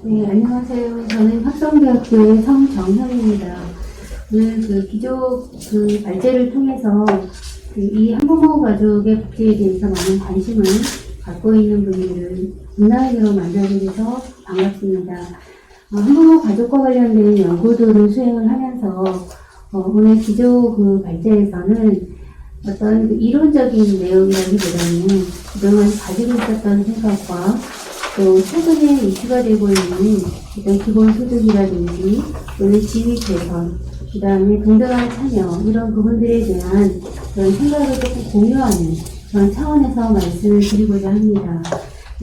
네, 안녕하세요. 저는 학성대학교의 성정현입니다. 오늘 기족 발제를 통해서 이 한부모 가족의 복지에 대해서 많은 관심을 갖고 있는 분들을 온라인으로 만나게 돼서 반갑습니다. 한부모 가족과 관련된 연구들을 수행을 하면서 오늘 기족 발제에서는 어떤 이론적인 내용이라기보다는 그동안 가지고 있었던 생각과 또 최근에 이슈가 되고 있는 어떤 기본소득이라든지 또는 지위 개선, 그 다음에 동등한 참여 이런 부분들에 대한 그런 생각을 조금 공유하는 그런 차원에서 말씀을 드리고자 합니다.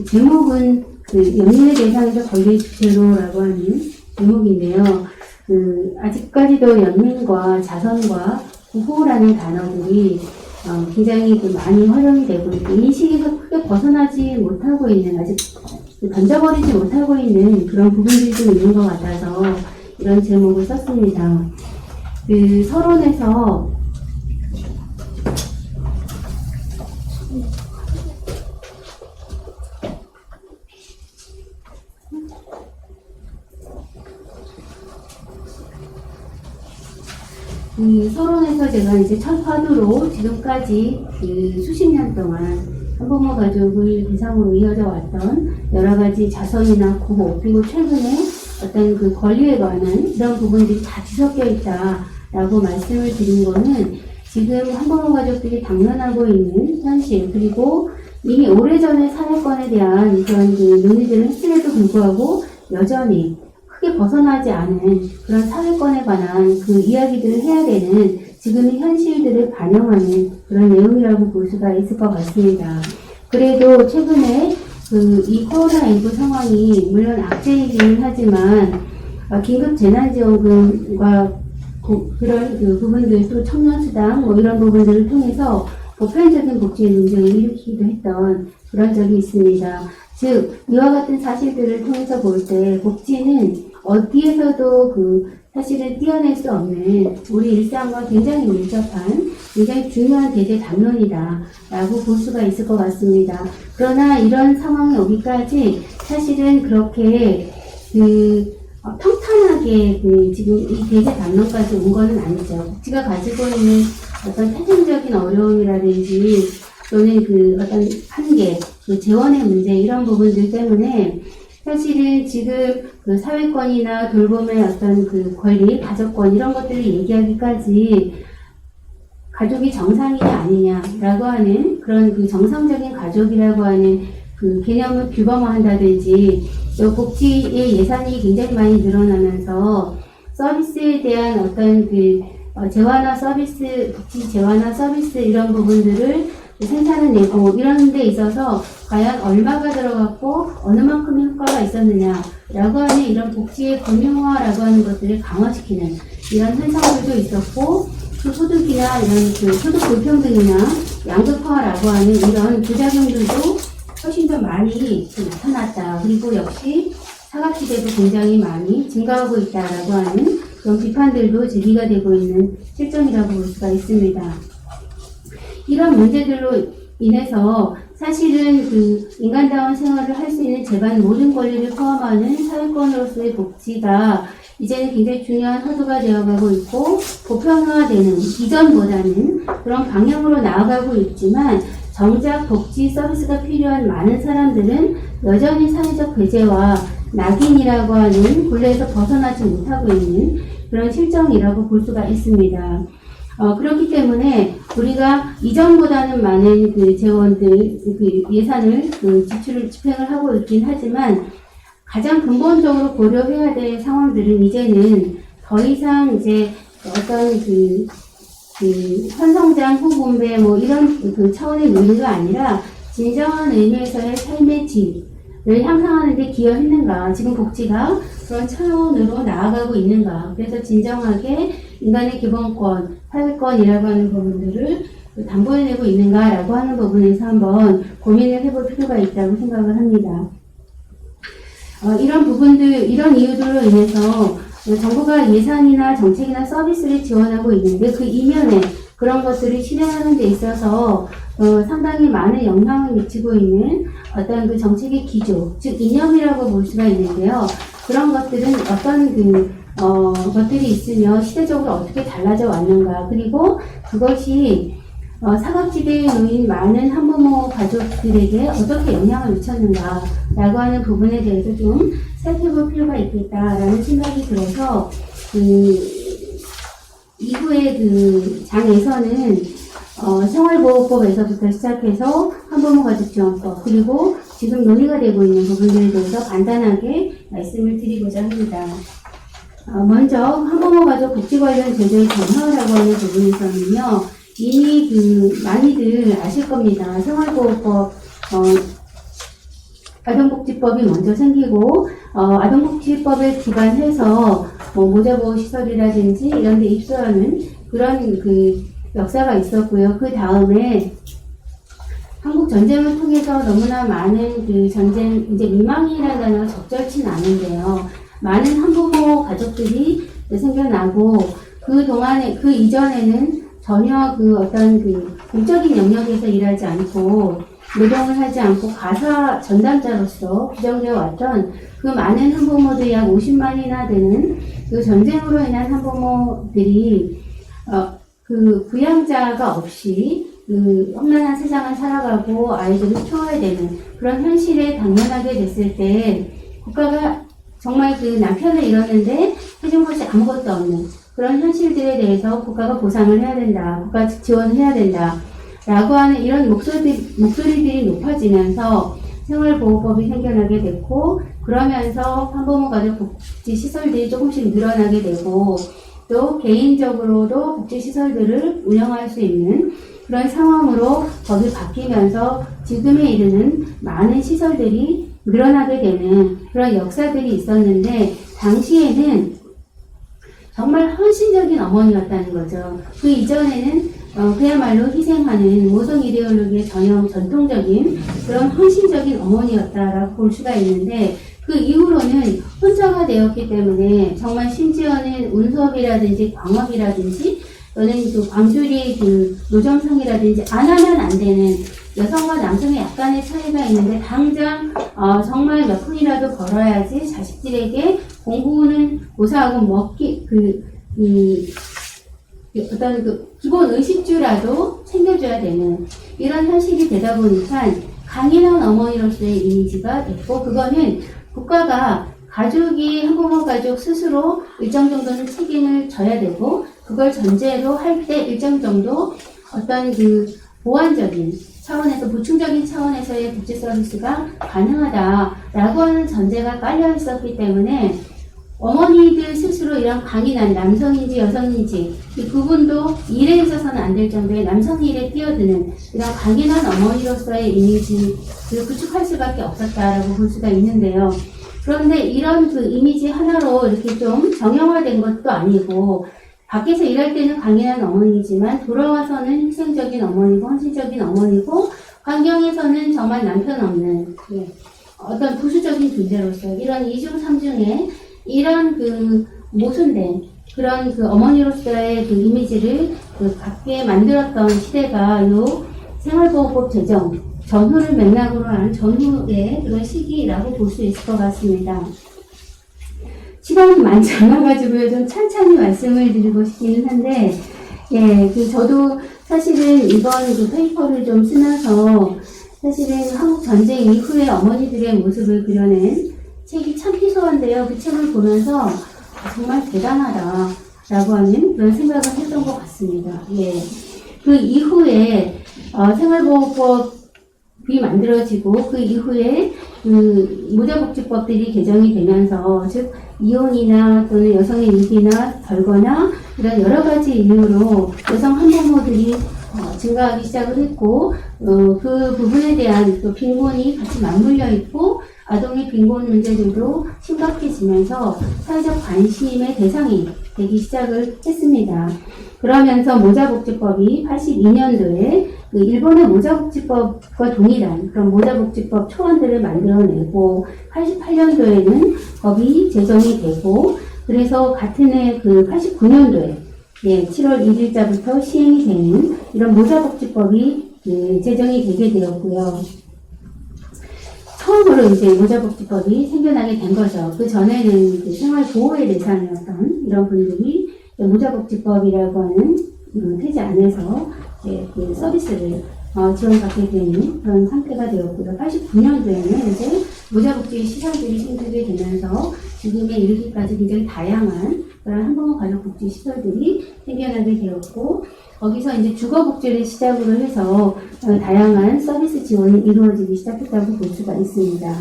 제목은 연민의 대상에서 권리 주체로라고 하는 제목인데요. 아직까지도 연민과 자선과 구호라는 단어들이 굉장히 많이 활용이 되고 있고 인식에서 크게 벗어나지 못하고 있는, 아직 던져버리지 못하고 있는 그런 부분들이 좀 있는 것 같아서 이런 제목을 썼습니다. 서론에서 서론에서 제가 이제 첫 화두로 지금까지 수십 년 동안 한부모 가족을 대상으로 이어져 왔던 여러 가지 자선이나 구호, 그리고 최근에 어떤 권리에 관한 이런 부분들이 다 뒤섞여 있다라고 말씀을 드린 거는 지금 한부모 가족들이 당면하고 있는 현실, 그리고 이미 오래전에 사회권에 대한 그런 논의들을 했음에도 불구하고 여전히 크게 벗어나지 않은 그런 사회권에 관한 이야기들을 해야 되는 지금의 현실들을 반영하는 그런 내용이라고 볼 수가 있을 것 같습니다. 그래도 최근에 이 코로나19 상황이 물론 악재이긴 하지만 긴급 재난지원금과 그런 부분들, 또 청년수당 이런 부분들을 통해서 보편적인 복지의 논쟁을 일으키기도 했던 그런 적이 있습니다. 즉 이와 같은 사실들을 통해서 볼 때 복지는 어디에서도 사실은 떼어낼 수 없는 우리 일상과 굉장히 밀접한 굉장히 중요한 대대 담론이다라고 볼 수가 있을 것 같습니다. 그러나 이런 상황이 오기까지 사실은 그렇게 평탄하게 지금 이 대대 담론까지 온 거는 아니죠. 복지가 가지고 있는 어떤 태생적인 어려움이라든지 또는 어떤 한계, 재원의 문제 이런 부분들 때문에 사실은 지금 사회권이나 돌봄의 어떤 권리, 가족권 이런 것들을 얘기하기까지 가족이 정상이냐 아니냐라고 하는 그런 정상적인 가족이라고 하는 개념을 규범화한다든지 또 복지의 예산이 굉장히 많이 늘어나면서 서비스에 대한 어떤 재화나 서비스, 복지 재화나 서비스 이런 부분들을 생산해내고 이런 데 있어서 과연 얼마가 들어갔고 어느 만큼의 효과가 있었느냐라고 하는 이런 복지의 금융화라고 하는 것들을 강화시키는 이런 현상들도 있었고 소득이나 이런 소득 불평등이나 양극화라고 하는 이런 부작용들도 훨씬 더 많이 나타났다. 그리고 역시 사각지대도 굉장히 많이 증가하고 있다라고 하는 그런 비판들도 제기가 되고 있는 실정이라고 볼 수가 있습니다. 이런 문제들로 인해서 사실은 인간다운 생활을 할 수 있는 제반 모든 권리를 포함하는 사회권으로서의 복지가 이제는 굉장히 중요한 화두가 되어가고 있고 보편화되는 이전보다는 그런 방향으로 나아가고 있지만 정작 복지 서비스가 필요한 많은 사람들은 여전히 사회적 배제와 낙인이라고 하는 굴레에서 벗어나지 못하고 있는 그런 실정이라고 볼 수가 있습니다. 그렇기 때문에 우리가 이전보다는 많은 재원들, 예산을 집행을 하고 있긴 하지만 가장 근본적으로 고려해야 될 상황들은 이제는 더 이상 이제 어떤 현성장 후분배 이런 차원의 논의가 아니라 진정한 의미에서의 삶의 질을 향상하는 데 기여했는가, 지금 복지가 그런 차원으로 나아가고 있는가, 그래서 진정하게 인간의 기본권, 사회권이라고 하는 부분들을 담보해내고 있는가라고 하는 부분에서 한번 고민을 해볼 필요가 있다고 생각을 합니다. 이런 부분들, 이런 이유들로 인해서 정부가 예산이나 정책이나 서비스를 지원하고 있는데 그 이면에 그런 것들을 실행하는 데 있어서 상당히 많은 영향을 미치고 있는 어떤 그 정책의 기조, 즉 이념이라고 볼 수가 있는데요. 그런 것들은 어떤 것들이 있으며 시대적으로 어떻게 달라져 왔는가, 그리고 그것이 사각지대에 놓인 많은 한부모 가족들에게 어떻게 영향을 미쳤는가라고 하는 부분에 대해서 좀 살펴볼 필요가 있겠다라는 생각이 들어서 이후에 그 장에서는 생활보호법에서부터 시작해서 한부모가족지원법, 그리고 지금 논의가 되고 있는 부분들에 대해서 간단하게 말씀을 드리고자 합니다. 먼저 한부모가족 복지 관련 제도의 변화라고 하는 부분에서는요, 이미 많이들 아실 겁니다. 생활보호법, 아동복지법이 먼저 생기고, 아동복지법을 기반해서 모자보호시설이라든지 이런 데 입소하는 그런 역사가 있었고요. 그 다음에 한국 전쟁을 통해서 너무나 많은 전쟁, 이제 미망이라는 단어가 적절치는 않은데요. 많은 한부모 가족들이 생겨나고, 그 이전에는 전혀 공적인 영역에서 일하지 않고, 노동을 하지 않고 가사 전담자로서 규정되어 왔던 그 많은 한부모들, 약 50만이나 되는 그 전쟁으로 인한 한부모들이, 부양자가 없이 험난한 세상을 살아가고 아이들을 키워야 되는 그런 현실에 당면하게 됐을 때, 국가가 정말 남편을 잃었는데 해준 것이 아무것도 없는 그런 현실들에 대해서 국가가 보상을 해야 된다, 국가 지원을 해야 된다 라고 하는 이런 목소리들이 높아지면서 생활보호법이 생겨나게 됐고, 그러면서 한부모 가족 복지 시설들이 조금씩 늘어나게 되고, 또 개인적으로도 복지 시설들을 운영할 수 있는 그런 상황으로 법이 바뀌면서 지금에 이르는 많은 시설들이 늘어나게 되는 그런 역사들이 있었는데, 당시에는 정말 헌신적인 어머니였다는 거죠. 그 이전에는 그야말로 희생하는 모성 이데올로기의 전통적인 그런 헌신적인 어머니였다라고 볼 수가 있는데, 그 이후로는 혼자가 되었기 때문에 정말 심지어는 운수업이라든지 광업이라든지 또는 광주리 노점상이라든지 안 하면 안 되는, 여성과 남성의 약간의 차이가 있는데 당장 정말 몇 푼이라도 벌어야지 자식들에게 공부는 고사하고 먹기 어떤 기본 의식주라도 챙겨줘야 되는 이런 현실이 되다 보니까 강인한 어머니로서의 이미지가 됐고, 그거는 국가가 한부모 가족 스스로 일정 정도는 책임을 져야 되고, 그걸 전제로 할 때 일정 정도 어떤 보완적인 차원에서, 보충적인 차원에서의 복지 서비스가 가능하다라고 하는 전제가 깔려 있었기 때문에, 어머니들 스스로 이런 강인한 남성인지 여성인지 이 부분도 일에 있어서는 안 될 정도의 남성 일에 뛰어드는 이런 강인한 어머니로서의 이미지를 구축할 수밖에 없었다라고 볼 수가 있는데요. 그런데 이런 이미지 하나로 이렇게 좀 정형화된 것도 아니고, 밖에서 일할 때는 강인한 어머니지만 돌아와서는 희생적인 어머니고 헌신적인 어머니고, 환경에서는 정말 남편 없는 어떤 부수적인 존재로서 이런 이중 삼중의 이런 모순된 그런 어머니로서의 이미지를 갖게 만들었던 시대가 요 생활보호법 제정 전후를 맥락으로 한 전후의 그런 시기라고 볼 수 있을 것 같습니다. 시간이 많지 않아가지고요, 좀 찬찬히 말씀을 드리고 싶기는 한데, 저도 사실은 이번 페이퍼를 좀 쓰면서 사실은 한국 전쟁 이후의 어머니들의 모습을 그려낸 책이 참 희소한데요. 그 책을 보면서 정말 대단하다라고 하는 그런 생각을 했던 것 같습니다. 그 이후에 생활보호법이 만들어지고, 그 이후에 모자복지법들이 개정이 되면서, 즉 이혼이나 또는 여성의 유기나 덜거나 이런 여러 가지 이유로 여성 한부모들이 증가하기 시작을 했고, 그 부분에 대한 또 빈곤이 같이 맞물려 있고, 아동의 빈곤 문제들도 심각해지면서 사회적 관심의 대상이 되기 시작을 했습니다. 그러면서 모자복지법이 82년도에 일본의 모자복지법과 동일한 그런 모자복지법 초안들을 만들어내고, 88년도에는 법이 제정이 되고, 그래서 같은 해 89년도에 7월 1일자부터 시행이 되는 이런 모자복지법이 제정이 되게 되었고요. 처음으로 이제 모자복지법이 생겨나게 된 거죠. 그 전에는 그 생활보호의 대상이었던 이런 분들이 모자복지법이라고 하는 태제 안에서 그 서비스를 지원받게 되는 그런 상태가 되었고요. 89년도에는 이제 모자복지 시설들이 생기게 되면서 지금에 이르기까지 굉장히 다양한 그런 한부모 가족복지 시설들이 생겨나게 되었고, 거기서 이제 주거복지를 시작으로 해서 다양한 서비스 지원이 이루어지기 시작했다고 볼 수가 있습니다.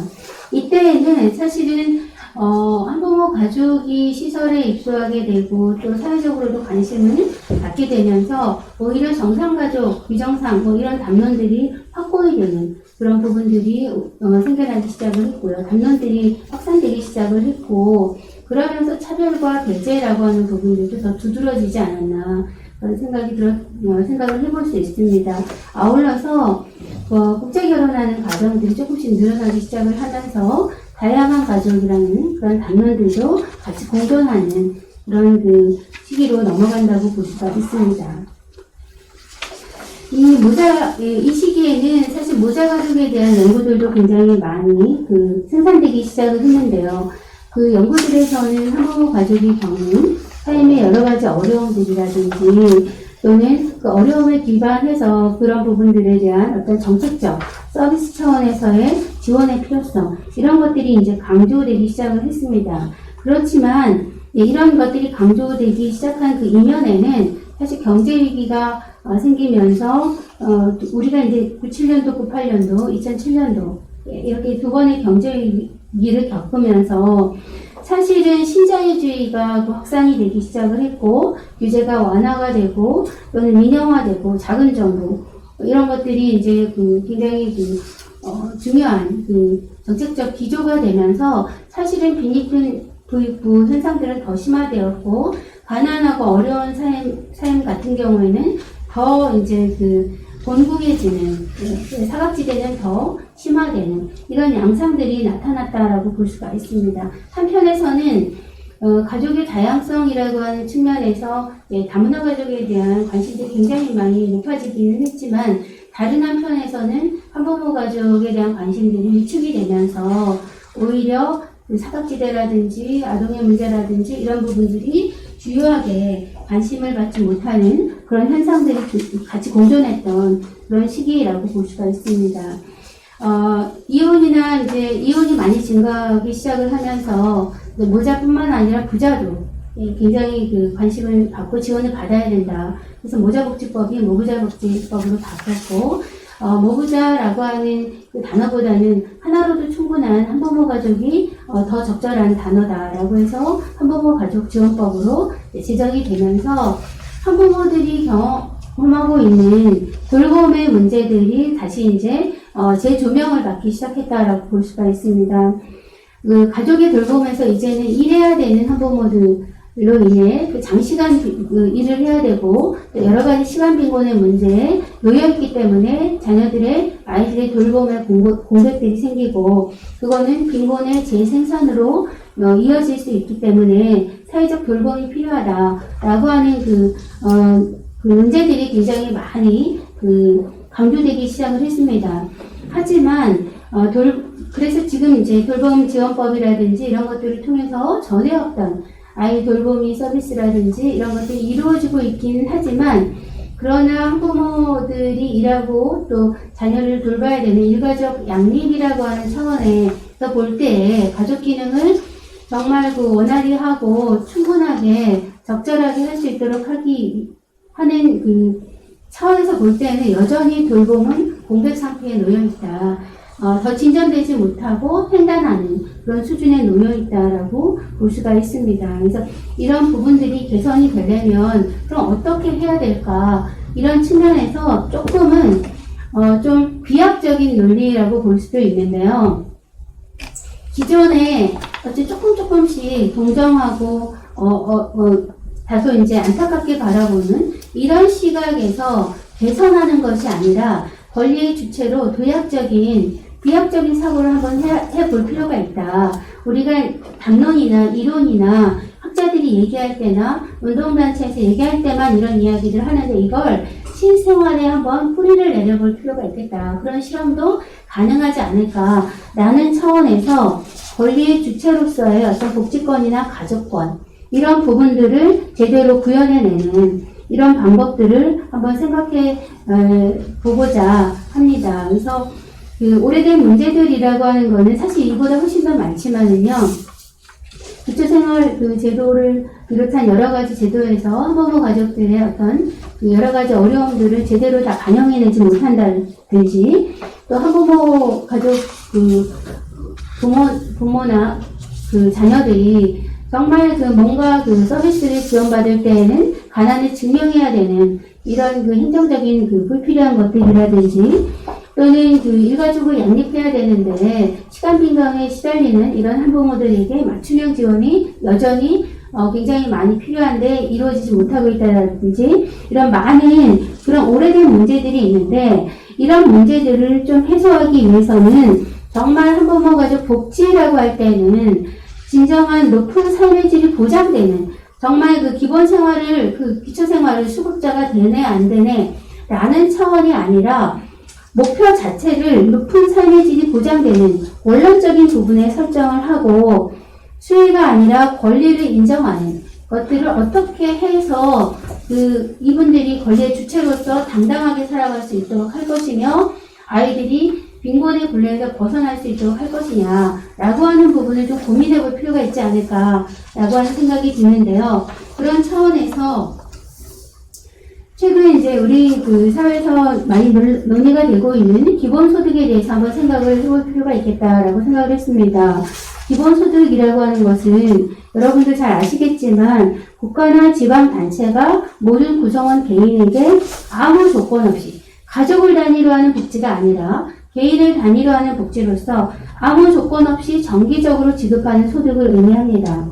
이때에는 사실은 한부모 가족이 시설에 입소하게 되고 또 사회적으로도 관심을 갖게 되면서 오히려 정상가족, 비정상 이런 담론들이 확고히 되는 그런 부분들이 생겨나기 시작을 했고요. 담론들이 확산되기 시작을 했고, 그러면서 차별과 배제라고 하는 부분들도 더 두드러지지 않았나 그런 생각을 해볼 수 있습니다. 아울러서 국제 결혼하는 가정들이 조금씩 늘어나기 시작을 하면서 다양한 가족이라는 그런 담론들도 같이 공존하는 그런 그 시기로 넘어간다고 볼 수가 있습니다. 이 시기에는 사실 모자 가족에 대한 연구들도 굉장히 많이 생산되기 시작을 했는데요. 그 연구들에서는 한부모 가족이 겪는 삶의 여러 가지 어려움들이라든지 또는 그 어려움에 기반해서 그런 부분들에 대한 어떤 정책적 서비스 차원에서의 지원의 필요성, 이런 것들이 이제 강조되기 시작을 했습니다. 그렇지만 이런 것들이 강조되기 시작한 그 이면에는 사실 경제 위기가 생기면서 우리가 이제 97년도, 98년도, 2007년도 이렇게 두 번의 경제 위기를 겪으면서 사실은 신자유주의가 확산이 되기 시작을 했고, 규제가 완화가 되고 또는 민영화되고 작은 정부 이런 것들이 이제 굉장히 중요한 정책적 기조가 되면서 사실은 빈익빈 부익부 현상들은 더 심화되었고, 가난하고 어려운 삶 같은 경우에는 더 이제 곤궁해지는, 사각지대는 더 심화되는 이런 양상들이 나타났다라고 볼 수가 있습니다. 한편에서는 가족의 다양성이라고 하는 측면에서 다문화 가족에 대한 관심들이 굉장히 많이 높아지기는 했지만, 다른 한편에서는 한부모 가족에 대한 관심들이 위축이 되면서 오히려 사각지대라든지 아동의 문제라든지 이런 부분들이 주요하게 관심을 받지 못하는 그런 현상들이 같이 공존했던 그런 시기라고 볼 수가 있습니다. 이혼이 많이 증가하기 시작을 하면서 모자뿐만 아니라 부자도 굉장히 관심을 받고 지원을 받아야 된다. 그래서 모자복지법이 모부자복지법으로 바뀌었고, 모부자라고 하는 그 단어보다는 하나로도 충분한 한부모 가족이 더 적절한 단어다라고 해서 한부모 가족 지원법으로 제정이 되면서 한부모들이 경험하고 있는 돌봄의 문제들이 다시 이제 재조명을 받기 시작했다라고 볼 수가 있습니다. 가족의 돌봄에서 이제는 일해야 되는 한부모들로 인해 장시간 일을 해야 되고 여러 가지 시간 빈곤의 문제에 놓여있기 때문에 아이들의 돌봄의 공백들이 생기고, 그거는 빈곤의 재생산으로 이어질 수 있기 때문에 사회적 돌봄이 필요하다라고 하는 그 문제들이 굉장히 많이 강조되기 시작을 했습니다. 하지만 그래서 지금 이제 돌봄 지원법이라든지 이런 것들을 통해서 전에 없던 아이 돌보미 서비스라든지 이런 것들이 이루어지고 있기는 하지만, 그러나 한부모들이 일하고 또 자녀를 돌봐야 되는 일가족 양립이라고 하는 차원에서 볼 때 가족 기능을 정말 원활히 하고 충분하게 적절하게 할 수 있도록 하는 차원에서 볼 때는 여전히 돌봄은 공백 상태에 놓여 있다. 더 진전되지 못하고 횡단하는 그런 수준에 놓여 있다라고 볼 수가 있습니다. 그래서 이런 부분들이 개선이 되려면 그럼 어떻게 해야 될까? 이런 측면에서 조금은 좀 비약적인 논리라고 볼 수도 있는데요. 기존에 어째 조금씩 동정하고 다소 이제 안타깝게 바라보는 이런 시각에서 개선하는 것이 아니라 권리의 주체로 비약적인 사고를 한번 해볼 필요가 있다. 우리가 담론이나 이론이나 학자들 전문가들이 얘기할 때나 운동단체에서 얘기할 때만 이런 이야기를 하는데 이걸 실생활에 한번 뿌리를 내려볼 필요가 있겠다. 그런 실험도 가능하지 않을까라는 차원에서 권리의 주체로서의 어떤 복지권이나 가족권 이런 부분들을 제대로 구현해내는 이런 방법들을 한번 생각해 보고자 합니다. 그래서 그 오래된 문제들이라고 하는 거는 사실 이보다 훨씬 더 많지만은요. 기초생활 그 제도를 비롯한 여러 가지 제도에서 한부모 가족들의 어떤 그 여러 가지 어려움들을 제대로 다 반영해내지 못한다든지 또 한부모 가족 그 부모나 그 자녀들이 정말 그 뭔가 그 서비스를 지원받을 때에는 가난을 증명해야 되는 이런 그 행정적인 그 불필요한 것들이라든지 또는 그 일가족을 양립해야 되는데 시간 빈강에 시달리는 이런 한부모들에게 맞춤형 지원이 여전히 굉장히 많이 필요한데 이루어지지 못하고 있다든지 이런 많은 그런 오래된 문제들이 있는데 이런 문제들을 좀 해소하기 위해서는 정말 한부모 가족 복지라고 할 때는 진정한 높은 삶의 질이 보장되는 정말 그 기본 생활을 그 기초 생활을 수급자가 되네 안 되네 라는 차원이 아니라 목표 자체를 높은 삶의 질이 보장되는 원론적인 부분에 설정을 하고 수혜가 아니라 권리를 인정하는 것들을 어떻게 해서 그 이분들이 권리의 주체로서 당당하게 살아갈 수 있도록 할 것이며 아이들이 빈곤의 굴레에서 벗어날 수 있도록 할 것이냐라고 하는 부분을 좀 고민해 볼 필요가 있지 않을까라고 하는 생각이 드는데요. 그런 차원에서 최근 이제 우리 그 사회에서 많이 논의가 되고 있는 기본소득에 대해서 한번 생각을 해볼 필요가 있겠다라고 생각을 했습니다. 기본소득이라고 하는 것은 여러분들 잘 아시겠지만 국가나 지방단체가 모든 구성원 개인에게 아무 조건 없이 가족을 단위로 하는 복지가 아니라 개인을 단위로 하는 복지로서 아무 조건 없이 정기적으로 지급하는 소득을 의미합니다.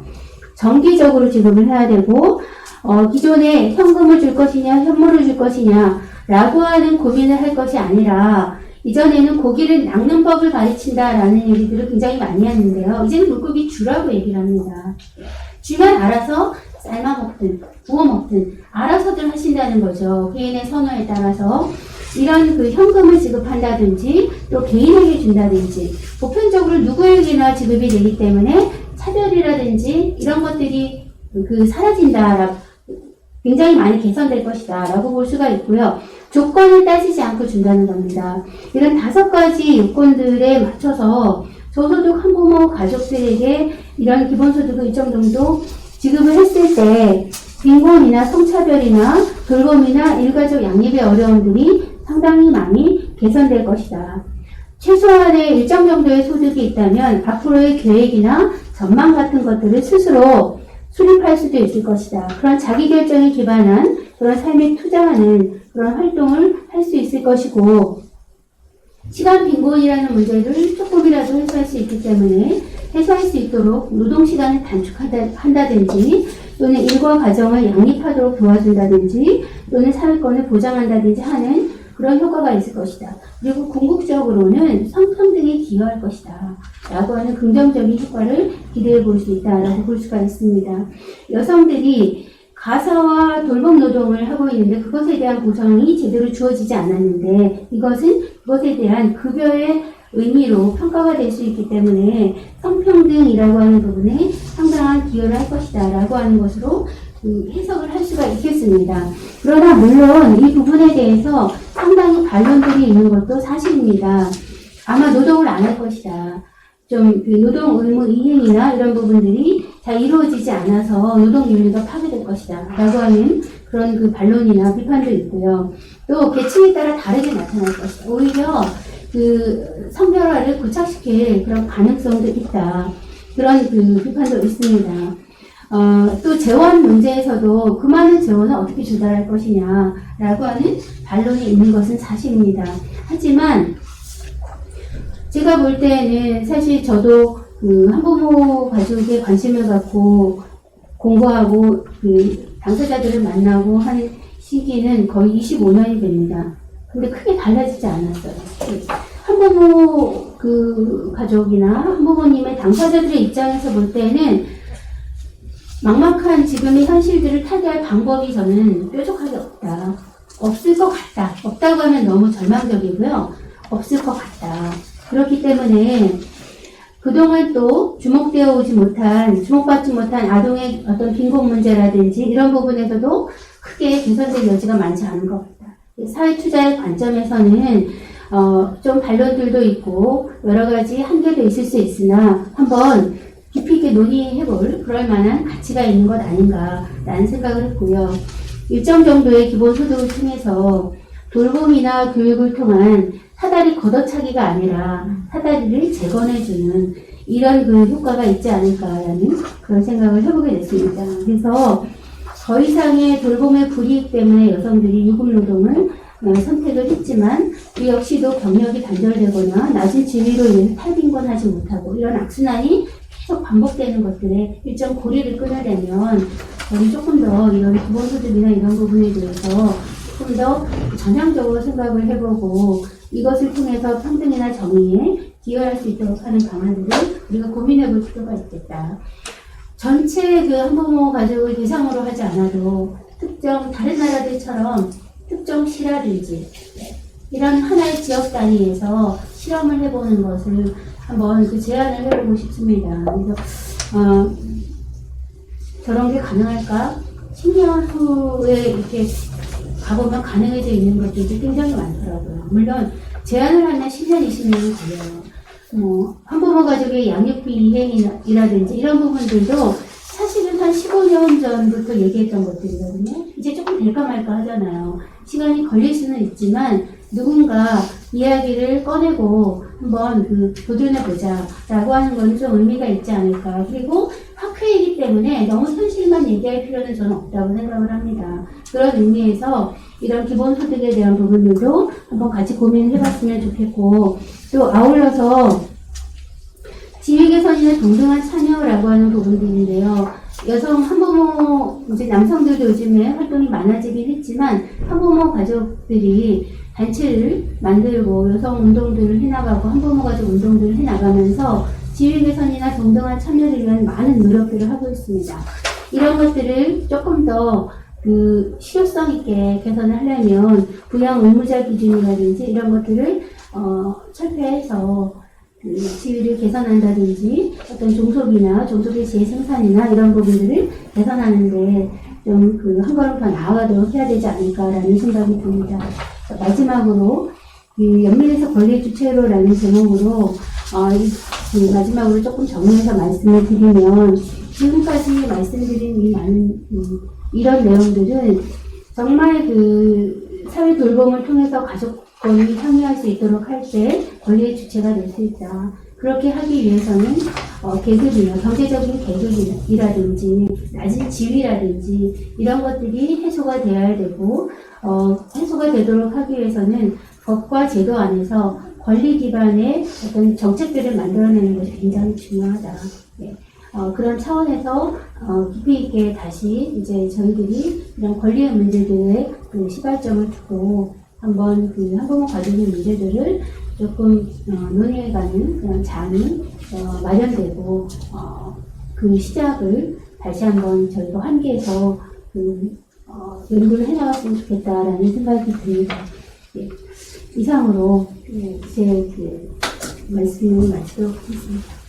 정기적으로 지급을 해야 되고 기존에 현금을 줄 것이냐 현물을 줄 것이냐 라고 하는 고민을 할 것이 아니라 이전에는 고기를 낚는 법을 가르친다라는 얘기들을 굉장히 많이 하는데요. 이제는 물고기 주라고 얘기를 합니다. 주면 알아서 삶아 먹든 구워 먹든 알아서들 하신다는 거죠. 개인의 선호에 따라서 이런 그 현금을 지급한다든지 또 개인에게 준다든지 보편적으로 누구에게나 지급이 되기 때문에 차별이라든지 이런 것들이 그 사라진다, 굉장히 많이 개선될 것이다 라고 볼 수가 있고요. 조건을 따지지 않고 준다는 겁니다. 이런 5가지 요건들에 맞춰서 저소득 한부모 가족들에게 이런 기본소득을 일정 정도 지급을 했을 때 빈곤이나 성차별이나 돌봄이나 일가족 양립의 어려움들이 상당히 많이 개선될 것이다. 최소한의 일정 정도의 소득이 있다면 앞으로의 계획이나 전망 같은 것들을 스스로 수립할 수도 있을 것이다. 그런 자기결정에 기반한 그런 삶에 투자하는 그런 활동을 할 수 있을 것이고 시간 빈곤이라는 문제를 조금이라도 해소할 수 있기 때문에 해소할 수 있도록 노동시간을 단축한다든지 또는 일과 가정을 양립하도록 도와준다든지 또는 사회권을 보장한다든지 하는 그런 효과가 있을 것이다. 그리고 궁극적으로는 성평등에 기여할 것이다. 라고 하는 긍정적인 효과를 기대해 볼 수 있다라고 볼 수가 있습니다. 여성들이 가사와 돌봄 노동을 하고 있는데 그것에 대한 보상이 제대로 주어지지 않았는데 이것은 그것에 대한 급여의 의미로 평가가 될 수 있기 때문에 성평등이라고 하는 부분에 상당한 기여를 할 것이다 라고 하는 것으로 해석을 할 수가 있겠습니다. 그러나 물론 이 부분에 대해서 상당히 반론들이 있는 것도 사실입니다. 아마 노동을 안 할 것이다. 좀 그 노동 의무 이행이나 이런 부분들이 잘 이루어지지 않아서 노동 윤리가 파괴될 것이다 라고 하는 그런 그 반론이나 비판도 있고요. 또 계층에 따라 다르게 나타날 것이다. 오히려 그 성별화를 고착시킬 그런 가능성도 있다. 그런 그 비판도 있습니다. 또 재원 문제에서도 그 많은 재원을 어떻게 조달할 것이냐라고 하는 반론이 있는 것은 사실입니다. 하지만 제가 볼 때는 사실 저도 그 한부모 가족에 관심을 갖고 공부하고 그 당사자들을 만나고 하는 시기는 거의 25년이 됩니다. 근데 크게 달라지지 않았어요. 한부모 그 가족이나 한부모님의 당사자들의 입장에서 볼 때는 막막한 지금의 현실들을 타개할 방법이 저는 뾰족하게 없다. 없을 것 같다. 없다고 하면 너무 절망적이고요. 없을 것 같다. 그렇기 때문에 그동안 또 주목받지 못한 아동의 어떤 빈곤 문제라든지 이런 부분에서도 크게 개선될 여지가 많지 않은 것 같다. 사회 투자의 관점에서는 좀 반론들도 있고 여러 가지 한계도 있을 수 있으나 한번 깊이 있게 논의해볼 그럴 만한 가치가 있는 것 아닌가라는 생각을 했고요. 일정 정도의 기본소득을 통해서 돌봄이나 교육을 통한 사다리 걷어차기가 아니라 사다리를 재건해주는 이런 그 효과가 있지 않을까라는 그런 생각을 해보게 됐습니다. 그래서 더 이상의 돌봄의 불이익 때문에 여성들이 유급노동을 선택을 했지만 그 역시도 경력이 단절되거나 낮은 지위로 인해서 탈빈곤하지 못하고 이런 악순환이 계속 반복되는 것들에 일정 고리를 끊으려면 저는 조금 더 이런 기본소득이나 이런 부분에 대해서 조금 더 전향적으로 생각을 해보고 이것을 통해서 평등이나 정의에 기여할 수 있도록 하는 방안들을 우리가 고민해볼 필요가 있겠다. 전체 그 한부모 가족을 대상으로 하지 않아도 다른 나라들처럼 특정 시라든지 이런 하나의 지역 단위에서 실험을 해보는 것을 한번 그 제안을 해보고 싶습니다. 그래서 저런 게 가능할까? 10년 후에 이렇게 가보면 가능해져 있는 것들이 굉장히 많더라고요. 물론 제안을 하면 10년, 20년이 걸려요. 한부모 가족의 양육비 이행이라든지 이런 부분들도 사실은 한 15년 전부터 얘기했던 것들이거든요. 이제 조금 될까 말까 하잖아요. 시간이 걸릴 수는 있지만 누군가 이야기를 꺼내고 한번 도전해보자 라고 하는 건 좀 의미가 있지 않을까. 그리고 학회이기 때문에 너무 현실만 얘기할 필요는 저는 없다고 생각을 합니다. 그런 의미에서 이런 기본소득에 대한 부분들도 한번 같이 고민을 해봤으면 좋겠고, 또 아울러서 지위 개선이나 동등한 참여라고 하는 부분들인데요. 여성 한부모, 이제 남성들도 요즘에 활동이 많아지긴 했지만 한부모 가족들이 단체를 만들고 여성 운동들을 해나가고 한부모 가족 운동들을 해나가면서 지위 개선이나 동등한 참여를 위한 많은 노력들을 하고 있습니다. 이런 것들을 조금 더 실효성 있게 개선을 하려면 부양 의무자 기준이라든지 이런 것들을 철폐해서 지위를 개선한다든지 어떤 종속의 재생산이나 이런 부분들을 개선하는데 좀 한 걸음 더 나아가도록 해야 되지 않을까라는 생각이 듭니다. 마지막으로 연민에서 권리의 주체로라는 제목으로 마지막으로 조금 정리해서 말씀을 드리면 지금까지 말씀드린 이 많은 이런 내용들은 정말 사회 돌봄을 통해서 가족권이 향유할 수 있도록 할 때 권리의 주체가 될 수 있다. 그렇게 하기 위해서는 계급이나 경제적인 계급이라든지 낮은 지위라든지 이런 것들이 해소가 되어야 되고 해소가 되도록 하기 위해서는 법과 제도 안에서 권리 기반의 어떤 정책들을 만들어내는 것이 굉장히 중요하다. 네. 그런 차원에서 깊이 있게 다시 이제 저희들이 이런 권리의 문제들에 시발점을 두고 한번 한부모 가족의 문제들을 조금 논의해가는 그런 장이 마련되고 그 시작을 다시 한번 저희가 환기해서 연구를 해나갔으면 좋겠다라는 생각이 듭니다. 예. 이상으로 제 말씀을 마치도록 하겠습니다.